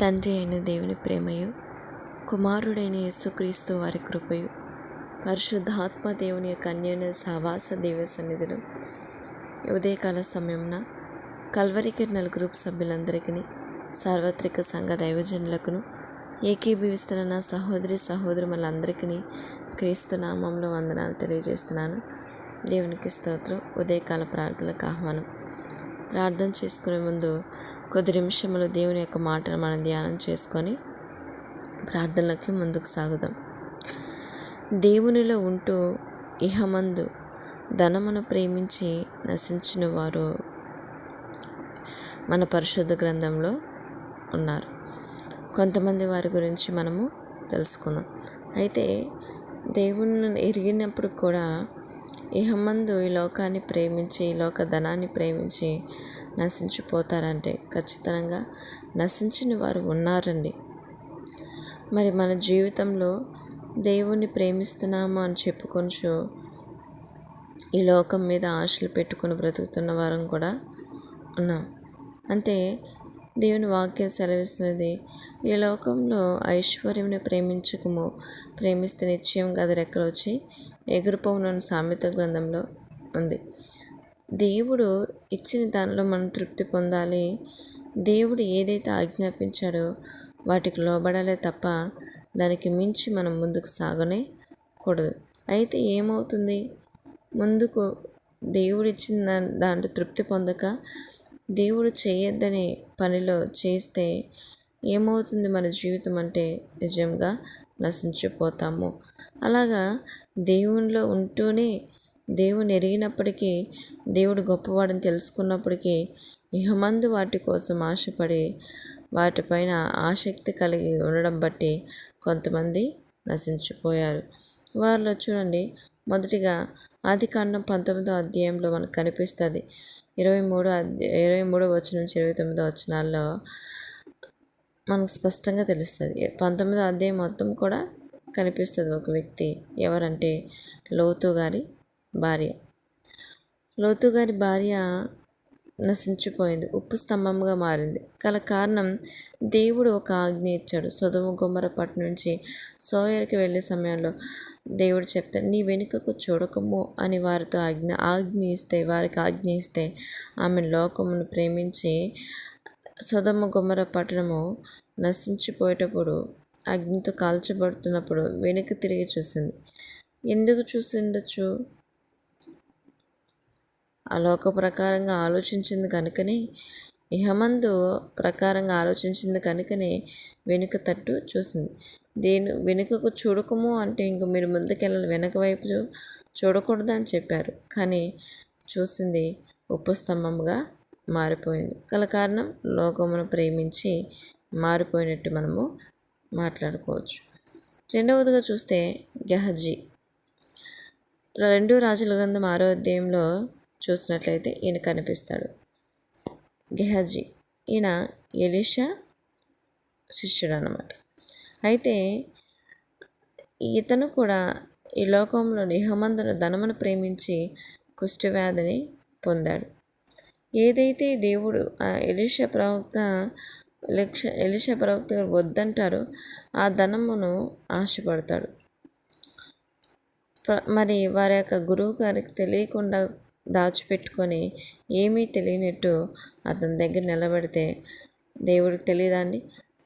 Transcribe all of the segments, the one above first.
తండ్రి అయిన దేవుని ప్రేమయు, కుమారుడైన యేసుక్రీస్తు వారి కృపయు, పరిశుద్ధాత్మ దేవుని యొక్క అన్యోన్య సహవాస దివ్య సన్నిధిలో ఉదయకాల సమయంన కల్వరి కిరణాల గ్రూప్ సభ్యులందరికీ, సార్వత్రిక సంఘ దైవజనులకును, ఏకీభవిస్తున్న నా సహోదరి సహోదరులందరికీ క్రీస్తు నామంలో వందనాలు తెలియజేస్తున్నాను. దేవునికి స్తోత్రం. ఉదయకాల ప్రార్థనలకు ఆహ్వానం. ప్రార్థన చేసుకునే ముందు కొద్ది నిమిషములు దేవుని యొక్క మాటను మనం ధ్యానం చేసుకొని ప్రార్థనలకి ముందుకు సాగుదాం. దేవునిలో ఉంటూ ఇహమందు ధనమును ప్రేమించి నశించిన వారు మన పరిశుద్ధ గ్రంథంలో ఉన్నారు. కొంతమంది వారి గురించి మనము తెలుసుకుందాం. అయితే దేవుని ఎరిగినప్పుడు కూడా ఇహమందు ఈ లోకాన్ని ప్రేమించి, ఈ లోక ధనాన్ని ప్రేమించి నశించిపోతారంటే ఖచ్చితంగా నశించిన వారు ఉన్నారండి. మరి మన జీవితంలో దేవుణ్ణి ప్రేమిస్తున్నాము అని చెప్పుకొనిచు ఈ లోకం మీద ఆశలు పెట్టుకుని బ్రతుకుతున్న వారం కూడా ఉన్నాం. అంటే దేవుని వాక్యం సెలవిస్తున్నది, ఈ లోకంలో ఐశ్వర్యంని ప్రేమించకము, ప్రేమిస్తే నిశ్చయం గది రెక్కలు వచ్చి ఎగురుపోవునని సామెత గ్రంథంలో ఉంది. దేవుడు ఇచ్చిన దానిలో మనం తృప్తి పొందాలి. దేవుడు ఏదైతే ఆజ్ఞాపించాడో వాటికి లోబడాలే తప్ప దానికి మించి మనం ముందుకు సాగనే కూడదు. అయితే ఏమవుతుంది, ముందుకు దేవుడు ఇచ్చిన దాంట్లో తృప్తి పొందక దేవుడు చేయొద్దనే పనిలో చేస్తే ఏమవుతుంది మన జీవితం అంటే నిజంగా నశించిపోతాము. అలాగా దేవునిలో ఉంటూనే దేవుని ఎరిగినప్పటికీ, దేవుడు గొప్పవాడని తెలుసుకున్నప్పటికీ ఇహమందు వాటి కోసం ఆశపడి వాటిపైన ఆసక్తి కలిగి ఉండడం బట్టి కొంతమంది నశించిపోయారు. వారిలో చూడండి, మొదటిగా ఆదికాండం 19వ అధ్యాయంలో మనకు కనిపిస్తుంది. 23వ వచనం నుంచి 29వ వచనాల్లో మనకు స్పష్టంగా తెలుస్తుంది. 19వ అధ్యాయం మొత్తం కూడా కనిపిస్తుంది. ఒక వ్యక్తి ఎవరంటే లోతు గారి భార్య. లోతు గారి భార్య నశించిపోయింది, ఉప్పు స్తంభంగా మారింది. గల కారణం, దేవుడు ఒక ఆజ్ఞ ఇచ్చాడు. సొదొమ గొమొర్రా పట్టణం నుంచి సోయరుకి వెళ్ళే సమయంలో దేవుడు చెప్తాడు, నీ వెనుకకు చూడకము అని వారికి ఆజ్ఞ ఇస్తే ఆమె లోకమును ప్రేమించి సొదొమ గొమొర్రా పట్టణము నశించిపోయేటప్పుడు, అగ్నితో కాల్చబడుతున్నప్పుడు వెనుక తిరిగి చూసింది. ఎందుకు చూసిండొచ్చు? ఆ లోక ప్రకారంగా ఆలోచించింది కనుకనే, ఇహమందు ప్రకారంగా ఆలోచించింది కనుకనే వెనుక తట్టు చూసింది. వెనుకకు చూడకము అంటే ఇంక మీరు ముందుకెళ్ళాలి, వెనక వైపు చూడకూడదు అని చెప్పారు. కానీ చూసింది ఉప్పు స్తంభంగా మారిపోయింది. గల కారణం, లోకమును ప్రేమించి మారిపోయినట్టు మనము మాట్లాడుకోవచ్చు. రెండవదిగా చూస్తే గెహజీ. 2 రాజుల గ్రంథం 6వ అధ్యాయంలో చూసినట్లయితే ఈయన కనిపిస్తాడు. గెహజీ ఈయన ఎలీషా శిష్యుడు అన్నమాట. అయితే ఇతను కూడా ఈ లోకంలో ఇహమందున ధనమును ప్రేమించి కుష్ఠవ్యాధిని పొందాడు. ఏదైతే దేవుడు ఎలీషా ప్రవక్త గారు వద్దంటారో ఆ ధనమును ఆశపడతాడు. మరి వారి యొక్క గురువు గారికి తెలియకుండా దాచిపెట్టుకొని ఏమీ తెలియనట్టు అతని దగ్గర నిలబెడితే దేవుడికి తెలియదండి,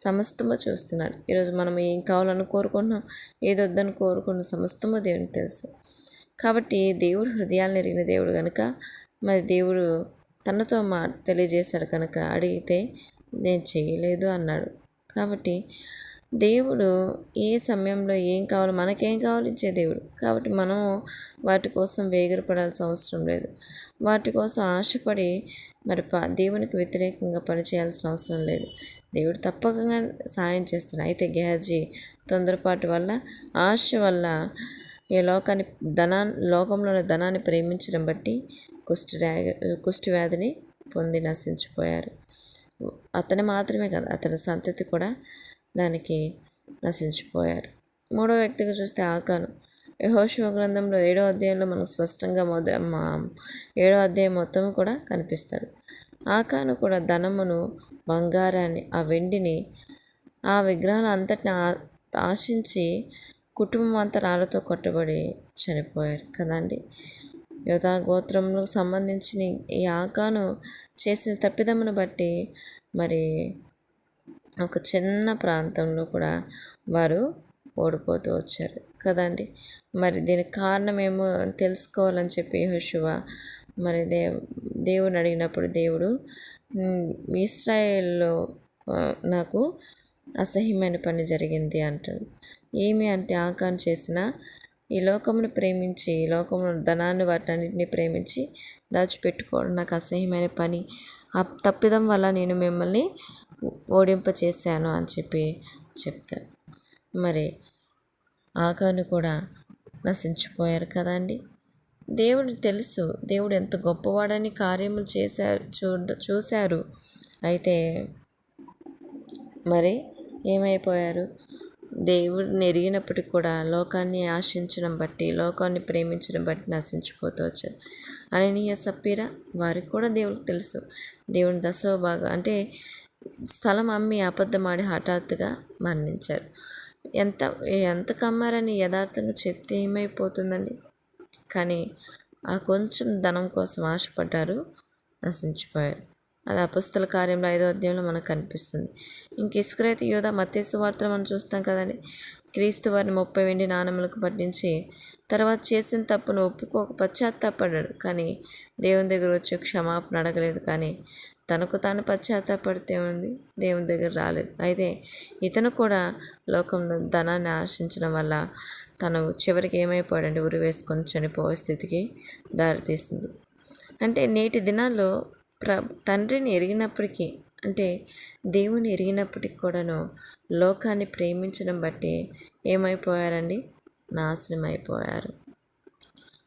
సమస్తము చూస్తున్నాడు. ఈరోజు మనం ఏం కావాలని కోరుకుంటున్నాం, ఏదొద్దని కోరుకున్న సమస్తము దేవునికి తెలుసు. కాబట్టి దేవుడు హృదయాలను ఎరిగిన దేవుడు కనుక, మరి దేవుడు తనతో తెలియజేశాడు కనుక అడిగితే నేను చేయలేదు అన్నాడు. కాబట్టి దేవుడు ఏ సమయంలో ఏం కావాలో, మనకేం కావాలో ఇచ్చే దేవుడు. కాబట్టి మనము వాటి కోసం వేగిరపడాల్సిన అవసరం లేదు. వాటి కోసం ఆశపడి మరి దేవునికి వ్యతిరేకంగా పనిచేయాల్సిన అవసరం లేదు. దేవుడు తప్పకుండా సాయం చేస్తాడు. అయితే గెహజీ తొందరపాటు వల్ల, ఆశ వల్ల ఈ లోకంలోని ధనాన్ని ప్రేమించడం బట్టి కుష్ఠవ్యాధిని పొంది నశించిపోయారు. అతను మాత్రమే కాదు, అతని సంతతి కూడా దానికి నశించిపోయారు. మూడో వ్యక్తిగా చూస్తే ఆకాను. యెహోషువ గ్రంథంలో 7వ అధ్యాయంలో మనకు స్పష్టంగా 7వ అధ్యాయం మొత్తం కూడా కనిపిస్తాడు. ఆకాను కూడా ధనమును, బంగారాన్ని, ఆ వెండిని ఆ విగ్రహాలు అంతటిని ఆశించి కుటుంబం అంతా రాళ్ళతో కొట్టబడి చనిపోయారు కదండి. యోధా గోత్రంలో సంబంధించిన ఈ ఆకాను చేసిన తప్పిదమును బట్టి మరి ఒక చిన్న ప్రాంతంలో కూడా వారు ఓడిపోతూ వచ్చారు కదండి. మరి దీనికి కారణమేమో తెలుసుకోవాలని చెప్పి యెహోషువ మరి దేవుని అడిగినప్పుడు దేవుడు ఇశ్రాయేల్లో నాకు అసహ్యమైన పని జరిగింది అంటాడు. ఏమి అంటే ఆకాన్ చేసిన ఈ లోకమును ప్రేమించి, ఈ లోకమును ధనాన్ని వాటన్నిటిని ప్రేమించి దాచిపెట్టుకోవడం నాకు అసహ్యమైన పని. ఆ తప్పిదం వల్ల నేను మిమ్మల్ని ఓడింప చేశాను అని చెప్పి చెప్తారు. మరి ఆకాను కూడా నశించిపోయారు కదండి. దేవుడు తెలుసు, దేవుడు ఎంత గొప్పవాడని కార్యములు చూశారు. అయితే మరి ఏమైపోయారు? దేవుడిని ఎరిగినప్పటికి కూడా లోకాన్ని ఆశించడం బట్టి, లోకాన్ని ప్రేమించడం బట్టి నశించిపోతూ వచ్చారు. అననీయ సప్పీరా వారికి కూడా దేవుడికి తెలుసు. దేవుని దశమభాగం అంటే స్థలం అమ్మి అబద్ధమాడి హఠాత్తుగా మరణించారు. ఎంత కమ్మారని యథార్థంగా చెప్తే ఏమైపోతుందండి? కానీ ఆ కొంచెం ధనం కోసం ఆశపడ్డారు, నశించిపోయారు. అది అపొస్తలుల కార్యంలో 5వ అధ్యాయంలో మనకు కనిపిస్తుంది. ఇంక ఇస్కరియోతు యూదా మత్తయి సువార్తలో మనం చూస్తాం కదండి. క్రీస్తు వారిని 30 వెండి నాణెములకు పట్టించి తర్వాత చేసిన తప్పును ఒప్పుకోక పశ్చాత్తాపడ్డాడు. కానీ దేవుని దగ్గర వచ్చి క్షమాపణ అడగలేదు. కానీ తనకు తాను పశ్చాత్తాపడితే ఉంది, దేవుని దగ్గర రాలేదు. అయితే ఇతను కూడా లోకంలో ధనాన్ని ఆశించడం వల్ల తను చివరికి ఏమైపోయాడంటే ఉరి వేసుకొని చనిపోయే స్థితికి దారితీసింది. అంటే నేటి దినాల్లో తండ్రిని ఎరిగినప్పటికీ, అంటే దేవుని ఎరిగినప్పటికి కూడాను లోకాన్ని ప్రేమించడం బట్టి ఏమైపోయారండి? నాశనం అయిపోయారు.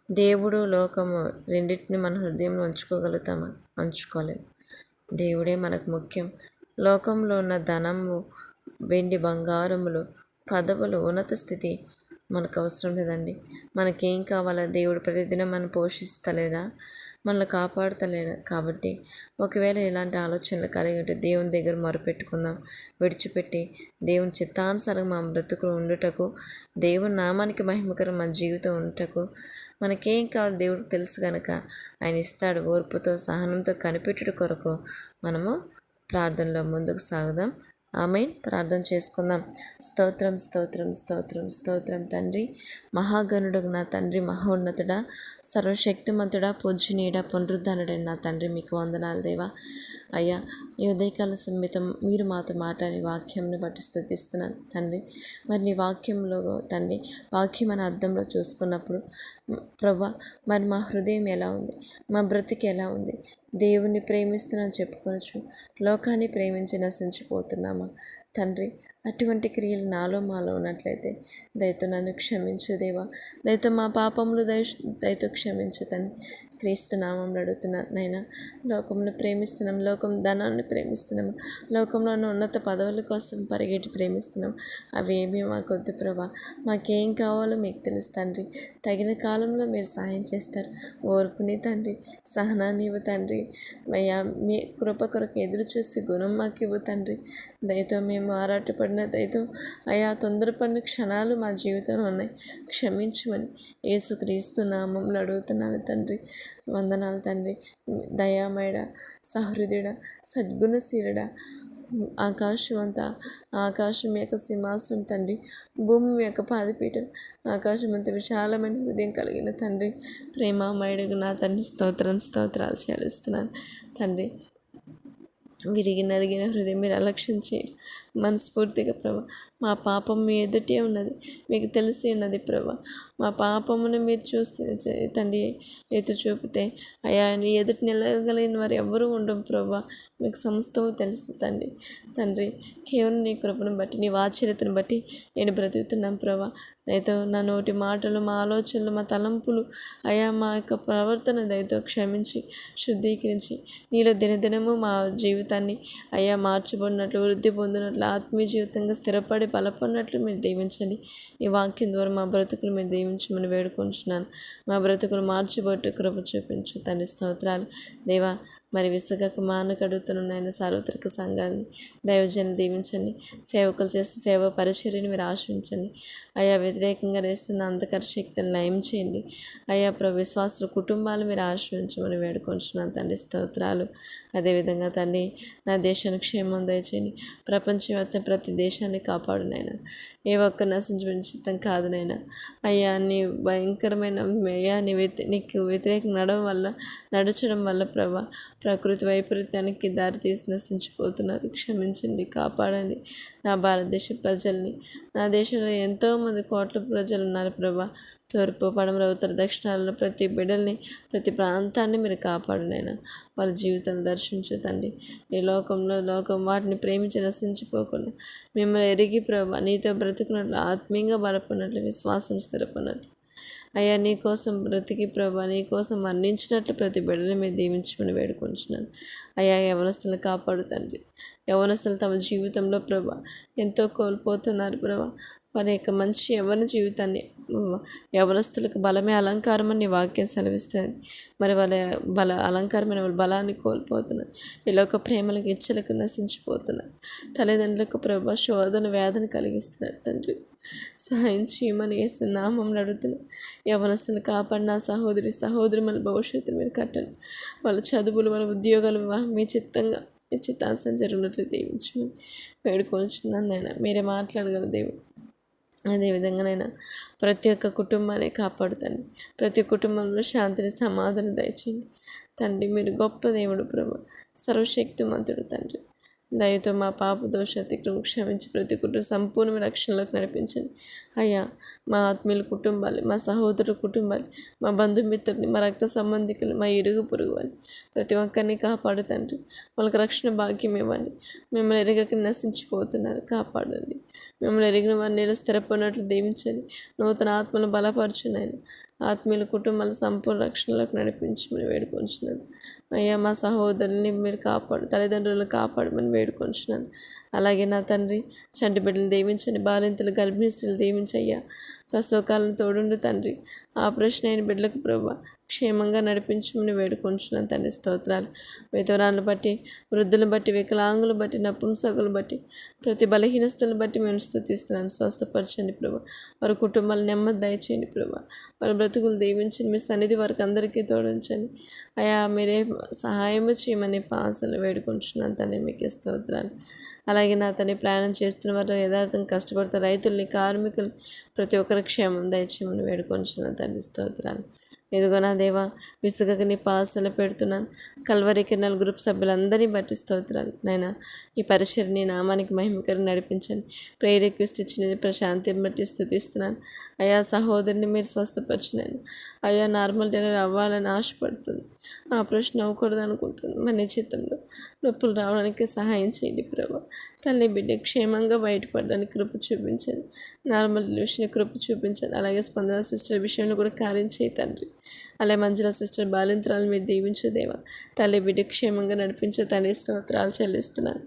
దేవుడు లోకము రెండింటిని మన హృదయంలో ఉంచుకోగలుగుతామా? ఉంచుకోలేము. దేవుడే మనకు ముఖ్యం. లోకంలో ఉన్న ధనము, వెండి బంగారములు, పదవులు, ఉన్నత స్థితి మనకు అవసరం లేదండి. మనకేం కావాలో దేవుడు ప్రతిదినం మనం పోషిస్తలేదా? మనల్ని కాపాడుతలేదా? కాబట్టి ఒకవేళ ఇలాంటి ఆలోచనలు కలిగి ఉంటే దేవుని దగ్గర మొరపెట్టుకుందాం. విడిచిపెట్టి దేవుని చిత్తానుసారం మా బ్రతుకులు ఉండుటకు, దేవుని నామానికి మహిమకరం మా జీవితం ఉండుటకు, మనకేం కావాలి దేవుడికి తెలుసు కనుక ఆయన ఇస్తాడు. ఓర్పుతో సహనంతో కనిపెట్టుట కొరకు మనము ప్రార్థనలో ముందుకు సాగుదాం. ఆమేన్. ప్రార్థన చేసుకుందాం. స్తోత్రం స్తోత్రం స్తోత్రం స్తోత్రం తండ్రి, మహాగణుడు నా తండ్రి, మహోన్నతుడా, సర్వశక్తిమంతుడా, పూజనీయుడా, పునరుద్ధరణుడైన నా తండ్రి, మీకు వందనాలు దేవా. అయ్యా, ఈ ఉదయకాల సంహితం మీరు మాతో మాట్లాడి వాక్యంని బట్టి స్తుతిస్తున్నాను తండ్రి. మరి నీ వాక్యంలో తండ్రి, వాక్యం అనే అర్థంలో చూసుకున్నప్పుడు ప్రభా, మరి మా హృదయం ఎలా ఉంది, మా బ్రతికి ఎలా ఉంది? దేవుణ్ణి ప్రేమిస్తున్నాను చెప్పుకోవచ్చు, లోకాన్ని ప్రేమించి నశించిపోతున్నామా తండ్రి? అటువంటి క్రియలు నాలో మాలో ఉన్నట్లయితే దయతో నన్ను క్షమించు దేవా. దయతో మా పాపములు దయతో క్షమించు తండ్రి. క్రీస్తు నామంలో అడుగుతున్నాను నైనా. లోకంలో ప్రేమిస్తున్నాం, లోకం ధనాన్ని ప్రేమిస్తున్నాము, లోకంలో ఉన్న ఉన్నత పదవుల కోసం పరిగెట్టి ప్రేమిస్తున్నాం. అవి ఏమీ మాకొద్దు ప్రభా. మాకేం కావాలో మీకు తెలుసు తండ్రి. తగిన కాలంలో మీరు సహాయం చేస్తారు. ఓర్పుని తండ్రి, సహనాన్ని ఇవ్వు తండ్రి. అయ్యా, మీ కృప కొరకు ఎదురు చూసి గుణం మాకు ఇవ్వు తండ్రి. దయతో మేము ఆరాటపడిన దయతో అయా తొందరపడిన క్షణాలు మా జీవితంలో ఉన్నాయి, క్షమించమని యేసుక్రీస్తు నామంలో అడుగుతున్నాను తండ్రి. వందనాలు తండ్రి. దయామయుడ, సహృదయుడ, సద్గుణశీలుడ, ఆకాశం అంతా, ఆకాశం యొక్క సింహాసనం తండ్రి, భూమి యొక్క పాదపీఠం, ఆకాశం అంత విశాలమైన హృదయం కలిగిన తండ్రి, ప్రేమామయుడు నా తండ్రి, స్తోత్రాలు చెల్లిస్తున్నాను తండ్రి. విరిగి నలిగిన హృదయం మీరు అలక్ష్యం చేయరు మనస్ఫూర్తిగా ప్రభా. మా పాపం మీ ఎదుటే ఉన్నది, మీకు తెలిసి ఉన్నది ప్రభా. మా పాపమును మీరు చూస్తే తండ్రి ఎత్తు చూపితే అయా నీ ఎదుటి నిలగలిగిన వారు ఎవరూ ఉండవు ప్రభా. మీకు సమస్తము తెలుసు తండ్రి. కేవలం నీ కృపను బట్టి, నీ వాత్సల్యతను బట్టి నేను బ్రతుకుతున్నాను ప్రభా. దయతో నా నోటి మాటలు, మా ఆలోచనలు, మా తలంపులు, అయా మా యొక్క ప్రవర్తన దయతో క్షమించి శుద్ధీకరించి నీలో దినదినము మా జీవితాన్ని అయా మార్చబడినట్లు, వృద్ధి పొందినట్లు, ఆత్మీయ జీవితంగా స్థిరపడి బలపడినట్లు మీరు దీవించండి. ఈ వాక్యం ద్వారా మా బ్రతుకులు మీరు దీవించమని వేడుకుంటున్నాను. మా బ్రతుకులు మార్చిబట్టు కృప చూపించు తండ్రి. స్తోత్రాలు దేవా. మరి విసుగక మానక అడుగుతున్నాను ఆయన సార్వత్రిక సంఘాన్ని దైవజన్ని దీవించండి. సేవకులు చేస్తే సేవ పరిచర్యని మీరు ఆశ్రయించండి అయ్యా. వ్యతిరేకంగా వేస్తున్న అంధకార శక్తిని లయం చేయండి అయ్యా. విశ్వాసుల కుటుంబాలు మీరు ఆశ్రయించమని వేడుకొంచున్నాను తండ్రి. స్తోత్రాలు. అదేవిధంగా తండ్రి నా దేశానికి క్షేమం దయచేయండి. ప్రపంచవ్యాప్త ప్రతి దేశాన్ని కాపాడు నాయన. ఏ ఒక్క నశించబడిన చిత్తం కాదు నాయన. అయ్యా నీ భయంకరమైన అయ్యా నీకు వ్యతిరేకంగా నడచడం వల్ల ప్రభా ప్రకృతి వైపరీత్యానికి దారి తీసి నశించిపోతున్నారు. క్షమించండి, కాపాడండి నా భారతదేశ ప్రజల్ని. నా దేశంలో ఎంతోమంది కోట్ల ప్రజలు ఉన్నారు ప్రభా. తూర్పు పడమర ఉత్తర దక్షిణాలలో ప్రతి బిడ్డల్ని ప్రతి ప్రాంతాన్ని మీరు కాపాడునైనా వాళ్ళ జీవితాలు దర్శించుతండి. ఈ లోకం వాటిని ప్రేమించి నశించిపోకుండా మిమ్మల్ని ఎరిగి ప్రభా నీతో బ్రతుకున్నట్లు ఆత్మీయంగా బలపడినట్లు విశ్వాసం స్థిరపడినట్లు అయ్యా నీ కోసం బ్రతికి ప్రభా నీ కోసం మరణించినట్లు ప్రతి బిడ్డని మీరు దీవించమని వేడుకుంటున్నాను అయ్యా. యవనస్తులను కాపాడుతండి. యవనస్తులు తమ జీవితంలో ప్రభా ఎంతో కోల్పోతున్నారు ప్రభా. వారి యొక్క మంచి యవ్వన జీవితాన్ని యవనస్తులకు బలమే అలంకారం అని వాక్యం సెలవిస్తుంది. మరి వాళ్ళ అలంకారమైన వాళ్ళ బలాన్ని కోల్పోతున్నారు. ఇలాగ ప్రేమలకు ఇచ్చలకు నశించిపోతున్నారు. తల్లిదండ్రులకు ప్రభా శోధన వ్యాధిని కలిగిస్తున్నారు తండ్రి. సహాయం చేయమని నామంలో అడుగుతున్నాను. యవనస్తులను కాపాడిన సహోదరి మన భవిష్యత్తును మీరు కట్టండి. వాళ్ళ చదువులు వాళ్ళ ఉద్యోగాలు మీ చిత్తాంశం జరిగినట్లు దీవించమని వేడుకొంచున్నాను నాయన. మీరే మాట్లాడగల దేవుడు. అదేవిధంగానైనా ప్రతి ఒక్క కుటుంబాన్ని కాపాడుతండి. ప్రతి కుటుంబంలో శాంతిని సమాధానం దయచేయండి తండ్రి. మీరు గొప్ప దేవుడు ప్రభు, సర్వశక్తిమంతుడు తండ్రి. దయతో మా పాప దోషాతిక్రమం క్షమించి ప్రతి కుటుంబం సంపూర్ణ రక్షణలోకి నడిపించండి అయ్యా. మా ఆత్మీయుల కుటుంబాలు, మా సహోదరుల కుటుంబాలు, మా బంధుమిత్రుల్ని, మా రక్త సంబంధికులు, మా ఇరుగు పొరుగు అని ప్రతి ఒక్కరిని కాపాడు తండ్రి. వాళ్ళకి రక్షణ భాగ్యం ఇవ్వండి. మిమ్మల్ని ఎరగక నశించిపోతున్నారు, కాపాడండి. మిమ్మల్ని ఎరిగిన వారిని స్థిరపడినట్లు దీవించండి. నూతన ఆత్మను బలపరచునైనా ఆత్మీయుల కుటుంబాల సంపూర్ణ రక్షణలోకి నడిపించమని వేడుకొంచున్నాను అయ్యా. మా సహోదరుల్ని మీరు తల్లిదండ్రులను కాపాడమని వేడుకొంచున్నాను. అలాగే నా తండ్రి చంటి బిడ్డలు దీవించండి. బాలింతలు గర్భిణీస్తులు దీవించయ్యా. ప్రసవకాలను తోడుండు తండ్రి. ఆపరేషన్ అయిన బిడ్డలకు ప్రభా క్షేమంగా నడిపించమని వేడుకొంచున్నాను తండ్రి. స్తోత్రాలు. విధవరాలను బట్టి, వృద్ధులను బట్టి, వికలాంగులు బట్టి, నపుంసకులు బట్టి, ప్రతి బలహీనస్తులను బట్టి మేము స్తుతిస్తున్నాను. స్వస్థపరచండి ప్రభా. వారి కుటుంబాలు నెమ్మది దయచేయండి ప్రభా. వారి బ్రతుకులు దీవించండి. మీ సన్నిధి వారికి అందరికీ తోడించండి అయ్యా. మీరే సహాయం చేయమని ఆశలు వేడుకుంటున్నాను తండ్రి. మీకు స్తోత్రాలు. అలాగే నా తండ్రి ప్రయాణం చేస్తున్న వారు యథార్థంగా కష్టపడతారు రైతుల్ని, కార్మికులు ప్రతి ఒక్కరి క్షేమం దయచేయమని వేడుకొంటున్నాను తండ్రి. స్తోత్రాలు. ఇదిగో నా దేవా విసుగక నీ పాసలు పెడుతున్నాను. కల్వరి కిరణాల గ్రూప్ సభ్యులందరినీ బట్టి స్తోత్రాలు నైనా. ఈ పరిచయం నీ నామానికి మహిమకరం నడిపించండి. ప్రేయర్ రిక్వెస్ట్ ఇచ్చిన ప్రశాంతిని బట్టి స్తుతిస్తున్నాను అయ్యా. సహోదరిని మీరు స్వస్థపరిచినాను అయ్యా. నార్మల్ డెలివరీ అవ్వాలని ఆశపడుతుంది, ఆపరేషన్ అవ్వకూడదు అనుకుంటుంది. మన నిశ్చితంలో నొప్పులు రావడానికి సహాయం చేయండి ప్రభా. తల్లి బిడ్డ క్షేమంగా బయటపడడానికి కృప చూపించండి. నార్మల్ డెలివరీ కృప చూపించండి. అలాగే స్పందన సిస్టర్ విషయంలో కూడా కార్యం చేయి తండ్రి. అలాగే మంజుల సిస్టర్ బాలింత్రాలు మీరు దీవించు దేవా. తల్లి బిడ్డ క్షేమంగా నడిపించే తల్లి స్తోత్రాలు చెల్లిస్తున్నాను.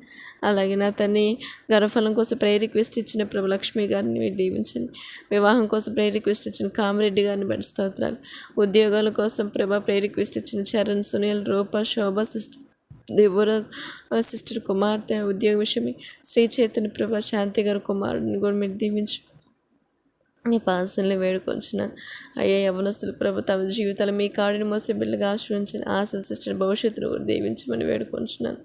అలాగే నా తల్లి గర్భఫలం కోసం ప్రేయర్ రిక్వెస్ట్ ఇచ్చిన ప్రభు లక్ష్మి గారిని మీరు దీవించండి. వివాహం కోసం ప్రేయర్ రిక్వెస్ట్ ఇచ్చిన కామిరెడ్డి గారిని బట్టి స్తోత్రాలు. ఉద్యోగాల కోసం ప్రభా ప్రేయర్ రిక్వెస్ట్ ఇచ్చిన చరణ్, సునీల్, రూప, శోభ సిస్టర్, దేవర సిస్టర్ కుమార్తె ఉద్యోగ విషయమే శ్రీ చైతన్య ప్రభా శాంతి గారు కుమారుడిని కూడా మీరు దీవించు నీ పాసల్ని వేడుకొంచున్నాను అయ్యా. యవనస్తులు ప్రభు తమ జీవితాలు మీ కాడిని మోసే బిడ్డగా ఆశ్రయించిన సిస్టర్ భవిష్యత్తును దీవించమని వేడుకొంచున్నాను.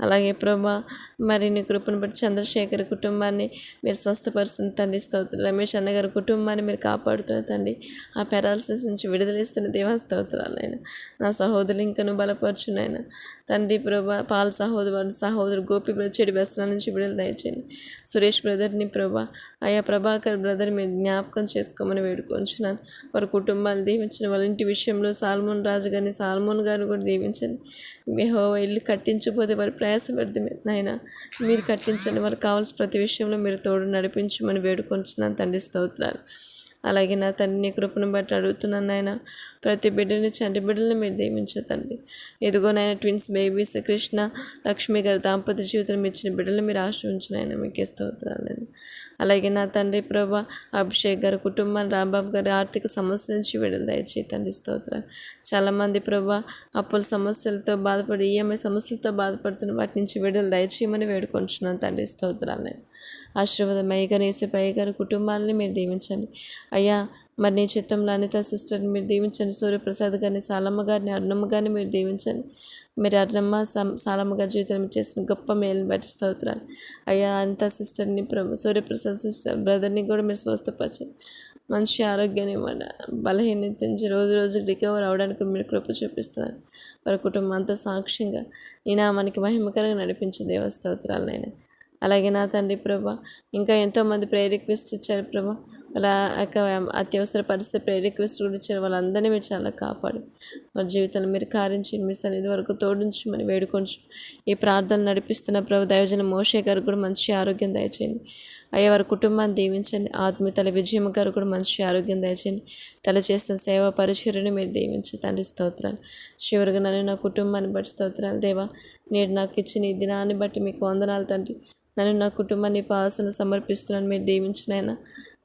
అలాగే ప్రభా మరి నీ కృపను బట్టి చంద్రశేఖర్ కుటుంబాన్ని మీరు స్వస్థపరుస్తున్న తండ్రి. స్తోత్రాలు. రమేష్ అన్నగారి కుటుంబాన్ని మీరు కాపాడుతున్న తండ్రి. ఆ పెరాలసిస్ నుంచి విడుదలిస్తున్న దేవా స్తోత్రాలైనా. నా సహోదరులు ఇంకను బలపరచునైనా తండ్రి ప్రభా. పాల సహోదరు గోపి చెడు వ్యసనాల నుంచి విడుదల దయచేయండి. సురేష్ బ్రదర్ని ప్రభా అయ్యా. ప్రభాకర్ బ్రదర్ మీరు జ్ఞాపకం చేసుకోమని వేడుకొంచున్నాను. వారి కుటుంబాన్ని దీవించిన వాళ్ళ ఇంటి విషయంలో సాల్మోన్ రాజు గారిని, సాల్మోన్ గారిని కూడా దీవించండి. యెహోవా ఇల్లు కట్టించకపోతే వారి ప్రయాస వ్యర్థమే నాయన. మీరు కట్టించండి. వారికి కావాల్సిన ప్రతి విషయంలో మీరు తోడు నడిపించమని వేడుకొంచున్నాను తండ్రి. స్తోత్రాలు. అలాగే నా తండ్రి నీ కృపను బట్టి అడుగుతున్నాను నాయన. ప్రతి బిడ్డని చంటి బిడ్డలను మీరు దీవించు తండ్రి. ఎదుగో నాయన ట్విన్స్ బేబీస్ కృష్ణ లక్ష్మి గారి దాంపత్య జీవితం ఇచ్చిన బిడ్డలు మీరు ఆశ్రయించు నాయన. మీకే స్తోత్రాలను. అలాగే నా తండ్రి ప్రభా అభిషేక్ గారి కుటుంబం, రాంబాబు గారి ఆర్థిక సమస్య నుంచి విడుదల దయచేయి తండ్రి స్తోత్రాలు. చాలామంది ప్రభా అప్పుల సమస్యలతో బాధపడి ఈఎంఐ సమస్యలతో బాధపడుతున్న వాటి నుంచి విడుదల దయచేయమని వేడుకొంచున్నాను తండ్రి స్తోత్రాలు. నేను ఆశీర్వాదం అయ్య గారి కుటుంబాలని మీరు దీవించండి అయ్యా. మరి నీ చిత్తంలో అనిత సిస్టర్ని మీరు దీవించండి. సూర్యప్రసాద్ గారిని, సాలమ్మ గారిని, అరుణమ్మ గారిని మీరు దీవించండి. మీరు అరుణమ్మ సాలమ్మ గారి జీవితంలో చేసిన గొప్ప మేలుని బట్టి స్తోత్రాలు అయ్యా. అనిత సిస్టర్ని, సూర్యప్రసాద్ సిస్టర్ బ్రదర్ని కూడా మీరు స్వస్థపరచండి. మంచి ఆరోగ్యాన్ని ఇవ్వండి. బలహీనత నుంచి రోజు రోజు రికవర్ అవడానికి మీరు కృప చూపిస్తున్నారు. వారి కుటుంబం అంతా సాక్ష్యంగా ఈ నామానికి మహిమకరంగా నడిపించే దేవస్తోత్రాలనైనా. అలాగే నా తండ్రి ప్రభా ఇంకా ఎంతోమంది ప్రేయర్ రిక్వెస్ట్ ఇచ్చారు ప్రభా. వాళ్ళ యొక్క అత్యవసర పరిస్థితి ప్రేయర్ రిక్వెస్ట్ కూడా ఇచ్చారు. వాళ్ళందరినీ మీరు చాలా కాపాడు. వారి జీవితంలో మీరు కారించి మీ సన్నిధి వరకు తోడించి మనం వేడుకొంచు. ఈ ప్రార్థనలు నడిపిస్తున్న ప్రభు దైవజన మోషే గారు కూడా మంచి ఆరోగ్యం దయచేయండి అయ్యా. వారి కుటుంబాన్ని దీవించండి. ఆత్మీయతల విజయమ్మ గారు కూడా మంచి ఆరోగ్యం దయచేయండి. తల చేస్తున్న సేవా పరిచర్యను మీరు దీవించి తండ్రి స్తోత్రాలు. చివరిగా నన్ను నా కుటుంబాన్ని బట్టి స్తోత్రాలు దేవా. నేడు నాకు ఇచ్చిన ఈ దినాన్ని బట్టి మీకు వందనాలు తండ్రి. నన్ను నా కుటుంబాన్ని పాసన సమర్పిస్తున్నాను. మీరు దీవించినైనా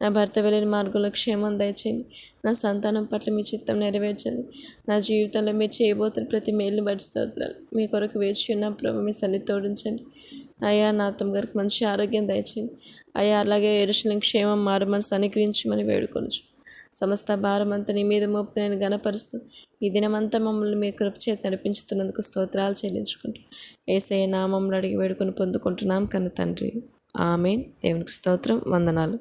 నా భర్త వెళ్ళిన మార్గంలో క్షేమం దయచేయండి. నా సంతానం పట్ల మీ చిత్తం నెరవేర్చండి. నా జీవితంలో మీరు చేయబోతున్న ప్రతి మేలుని బట్టి స్తోత్రాలు. మీ కొరకు వేచి ఉన్న ప్రభు మీ సన్నిధి తోడించండి అయ్యా. నా అత్తమ్మ గారికి మంచి ఆరోగ్యం దయచేయండి అయ్యా. అలాగే యెరూషలేము క్షేమం మారు మనసు అనుగ్రహించమని వేడుకొనచ్చు. సమస్త భారం అంతా నీ మీద మోపుతూ నేను గణపరుస్తూ ఈ దినమంతా మమ్మల్ని మీ కృప చేత నడిపించుతున్నందుకు స్తోత్రాలు చెల్లించుకుంటూ యేసయ్య నామములో అడిగి వేడుకొని పొందుకుంటున్నాం కన్న తండ్రి. ఆమేన్. దేవునికి స్తోత్రం. వందనాలు.